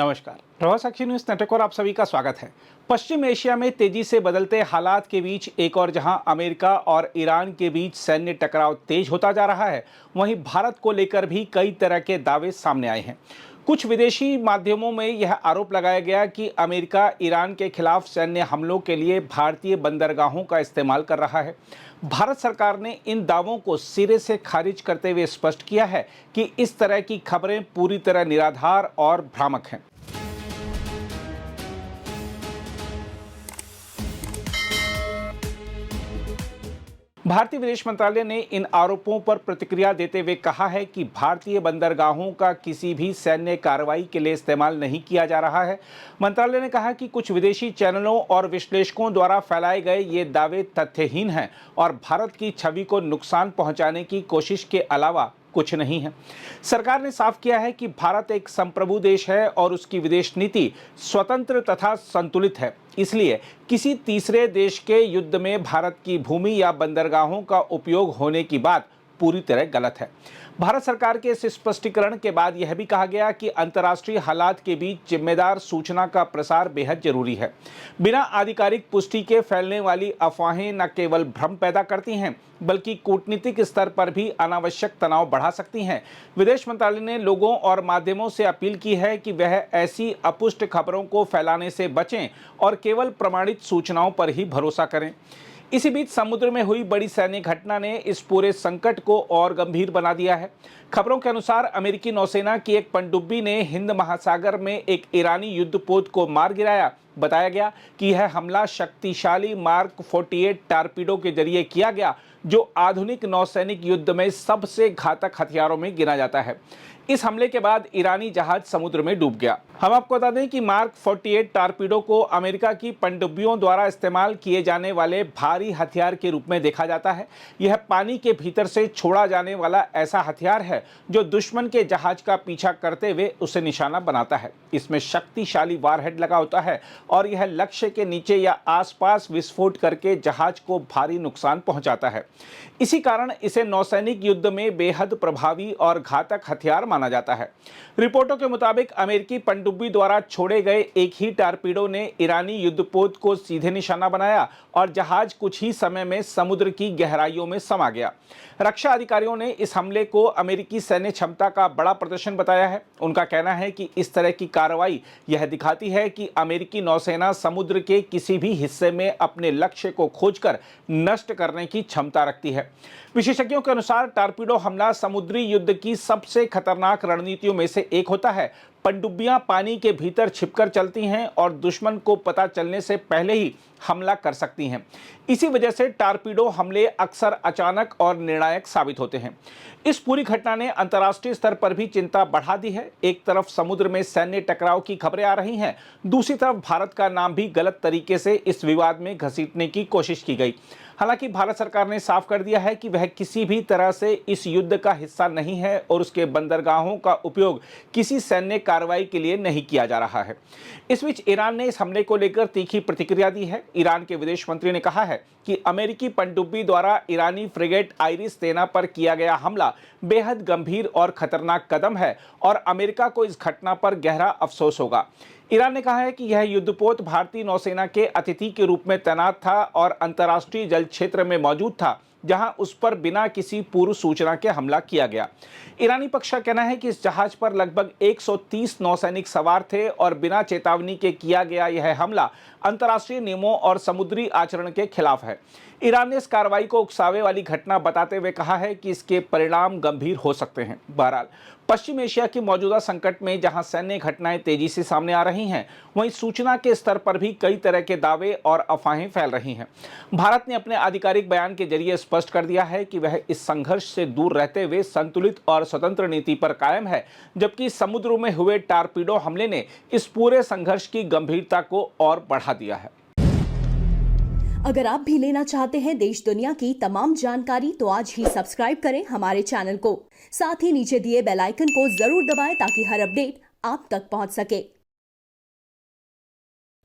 नमस्कार, Prabhasakshi news network और आप सभी का स्वागत है। पश्चिम एशिया में तेजी से बदलते हालात के बीच एक और जहां अमेरिका और ईरान के बीच सैन्य टकराव तेज होता जा रहा है, वहीं भारत को लेकर भी कई तरह के दावे सामने आए हैं। कुछ विदेशी माध्यमों में यह आरोप लगाया गया कि अमेरिका ईरान के खिलाफ सैन्य हमलों के लिए भारतीय बंदरगाहों का इस्तेमाल कर रहा है। भारत सरकार ने इन दावों को सिरे से खारिज करते हुए स्पष्ट किया है कि इस तरह की खबरें पूरी तरह निराधार और भ्रामक हैं। भारतीय विदेश मंत्रालय ने इन आरोपों पर प्रतिक्रिया देते हुए कहा है कि भारतीय बंदरगाहों का किसी भी सैन्य कार्रवाई के लिए इस्तेमाल नहीं किया जा रहा है। मंत्रालय ने कहा कि कुछ विदेशी चैनलों और विश्लेषकों द्वारा फैलाए गए ये दावे तथ्यहीन हैं और भारत की छवि को नुकसान पहुंचाने की कोशिश के अलावा कुछ नहीं है। सरकार ने साफ किया है कि भारत एक संप्रभु देश है और उसकी विदेश नीति स्वतंत्र तथा संतुलित है। इसलिए किसी तीसरे देश के युद्ध में भारत की भूमि या बंदरगाहों का उपयोग होने की बात पूरी तरह गलत है। भारत सरकार के इस स्पष्टीकरण के बाद यह भी कहा गया कि अंतर्राष्ट्रीय हालात के बीच जिम्मेदार सूचना का प्रसार बेहद जरूरी है। बिना आधिकारिक पुष्टि के फैलने वाली अफवाहें न केवल भ्रम पैदा करती हैं, बल्कि कूटनीतिक स्तर पर भी अनावश्यक तनाव बढ़ा सकती हैं। विदेश मंत्रालय ने लोगों और माध्यमों से अपील की है कि वह ऐसी अपुष्ट खबरों को फैलाने से बचें और केवल प्रमाणित सूचनाओं पर ही भरोसा करें। इसी बीच समुद्र में हुई बड़ी सैन्य घटना ने इस पूरे संकट को और गंभीर बना दिया है। खबरों के अनुसार अमेरिकी नौसेना की एक पनडुब्बी ने हिंद महासागर में एक ईरानी युद्धपोत को मार गिराया। बताया गया कि यह हमला शक्तिशाली मार्क 48 टारपीडो के जरिए किया गया, जो आधुनिक नौसैनिक युद्ध में सबसे घातक हथियारों में गिना जाता है। इस हमले के बाद ईरानी जहाज समुद्र में डूब गया। हम आपको बता दें कि मार्क 48 टारपीडो को अमेरिका की पनडुब्बियों द्वारा इस्तेमाल किए जाने वाले भारी हथियार के रूप में देखा जाता है। यह पानी के भीतर से छोड़ा जाने वाला ऐसा हथियार है जो दुश्मन के जहाज का पीछा करते हुए उसे निशाना बनाता है। इसमें शक्तिशाली वारहेड लगा होता है और यह लक्ष्य के नीचे या आसपास विस्फोट करके जहाज को भारी नुकसान पहुंचाता है। इसी कारण इसे नौसैनिक युद्ध में बेहद प्रभावी और घातक हथियार माना जाता है। रिपोर्टों के मुताबिक अमेरिकी पनडुब्बी द्वारा छोड़े गए एक ही टारपीडो ने ईरानी युद्धपोत को सीधे निशाना बनाया और जहाज कुछ ही समय में समुद्र की गहराइयों में समा गया। रक्षा अधिकारियों ने इस हमले को अमेरिकी सैन्य क्षमता का बड़ा प्रदर्शन बताया है। उनका कहना है कि इस तरह की कार्रवाई यह दिखाती है कि अमेरिकी नौसेना समुद्र के किसी भी हिस्से में अपने लक्ष्य को खोजकर नष्ट करने की क्षमता रखती है। विशेषज्ञों के अनुसार टारपीडो हमला समुद्री युद्ध की सबसे खतरनाक रणनीतियों में से एक होता है। पनडुब्बियां पानी के भीतर छिपकर चलती हैं और दुश्मन को पता चलने से पहले ही हमला कर सकती हैं। इसी वजह से टारपीडो हमले अक्सर अचानक और निर्णायक साबित होते हैं। इस पूरी घटना ने अंतर्राष्ट्रीय स्तर पर भी चिंता बढ़ा दी है। एक तरफ समुद्र में सैन्य टकराव की खबरें आ रही हैं, दूसरी तरफ भारत का नाम भी गलत तरीके से इस विवाद में घसीटने की कोशिश की गई। हालांकि भारत सरकार ने साफ कर दिया है कि वह किसी भी तरह से इस युद्ध का हिस्सा नहीं है और उसके बंदरगाहों का उपयोग किसी सैन्य कार्रवाई के लिए नहीं किया जा रहा है। इस बीच ईरान ने इस हमले को लेकर तीखी प्रतिक्रिया दी है। ईरान के विदेश मंत्री ने कहा है कि अमेरिकी पनडुब्बी द्वारा ईरानी फ्रिगेट आइरिस सेना पर किया गया हमला बेहद गंभीर और खतरनाक कदम है और अमेरिका को इस घटना पर गहरा अफसोस होगा। ईरान ने कहा है कि यह युद्धपोत भारतीय नौसेना के अतिथि के रूप में तैनात था और अंतर्राष्ट्रीय जल क्षेत्र में मौजूद था, जहां उस पर बिना किसी पूर्व सूचना के हमला किया गया। ईरानी पक्ष का कहना है कि इस जहाज पर लगभग 130 नौसैनिक सवार थे और बिना चेतावनी के किया गया यह हमला अंतर्राष्ट्रीय नियमों और समुद्री आचरण के खिलाफ है। ईरान ने इस कार्रवाई को उकसावे वाली घटना बताते हुए कहा है कि इसके परिणाम गंभीर हो सकते हैं। बहरहाल, पश्चिम एशिया की मौजूदा संकट में जहां सैन्य घटनाएं तेजी से सामने आ रही हैं, वहीं सूचना के स्तर पर भी कई तरह के दावे और अफवाहें फैल रही हैं। भारत ने अपने आधिकारिक बयान के जरिए स्पष्ट कर दिया है कि वह इस संघर्ष से दूर रहते हुए संतुलित और स्वतंत्र नीति पर कायम है, जबकि समुद्र में हुए टारपीडो हमले ने इस पूरे संघर्ष की गंभीरता को और बढ़ा दिया है। अगर आप भी लेना चाहते हैं देश दुनिया की तमाम जानकारी, तो आज ही सब्सक्राइब करें हमारे चैनल को। साथ ही नीचे दिए बेल आइकन को जरूर दबाएं ताकि हर अपडेट आप तक पहुंच सके।